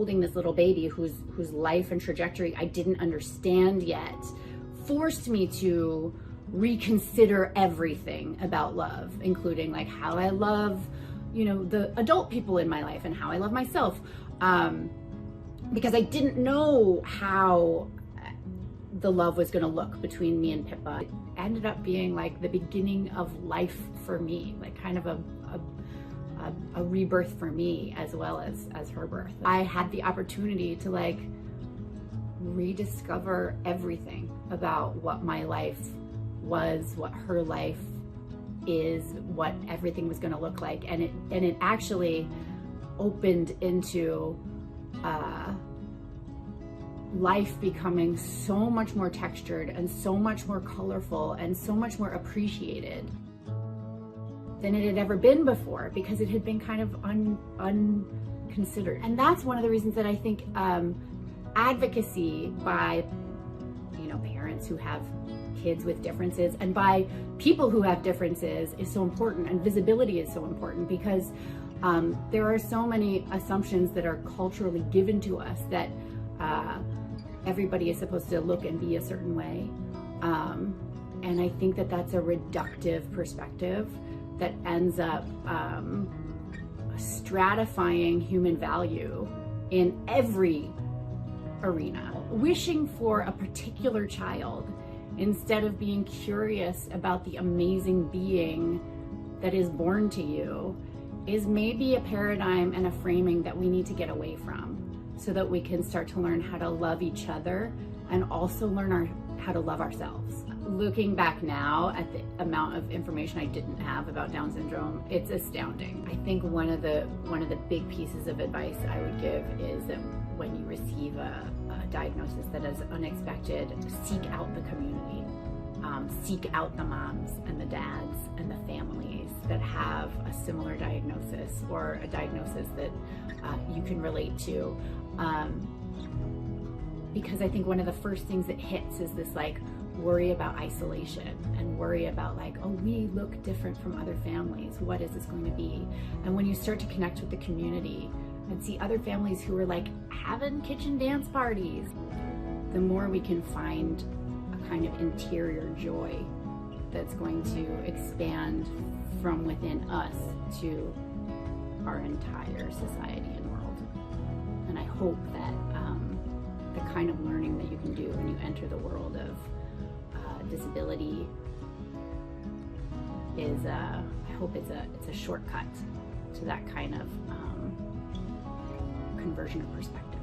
holding this little baby whose life and trajectory I didn't understand yet, forced me to reconsider everything about love, including like how I love, you know, the adult people in my life and how I love myself. Because I didn't know how the love was going to look between me and Pippa. It ended up being like the beginning of life for me, like kind of a rebirth for me as well as her birth. I had the opportunity to like rediscover everything about what my life was, what her life is, what everything was going to look like, and it actually opened into life becoming so much more textured and so much more colorful and so much more appreciated than it had ever been before, because it had been kind of unconsidered. And that's one of the reasons that I think advocacy by, you know, parents who have kids with differences and by people who have differences is so important, and visibility is so important, because there are so many assumptions that are culturally given to us that everybody is supposed to look and be a certain way. And I think that that's a reductive perspective that ends up stratifying human value in every arena. Wishing for a particular child instead of being curious about the amazing being that is born to you is maybe a paradigm and a framing that we need to get away from, so that we can start to learn how to love each other and also learn how to love ourselves. Looking back now at the amount of information I didn't have about Down syndrome, it's astounding. I think one of the big pieces of advice I would give is that when you receive a diagnosis that is unexpected, seek out the community. Seek out the moms and the dads and the families that have a similar diagnosis, or a diagnosis that you can relate to. Because I think one of the first things that hits is this like worry about isolation and worry about like, oh, we look different from other families. What is this going to be? And when you start to connect with the community and see other families who are like having kitchen dance parties, the more we can find a kind of interior joy that's going to expand from within us to our entire society and world. And I hope that the kind of learning that you can do when you enter the world of disability is, I hope it's a shortcut to that kind of conversion of perspective.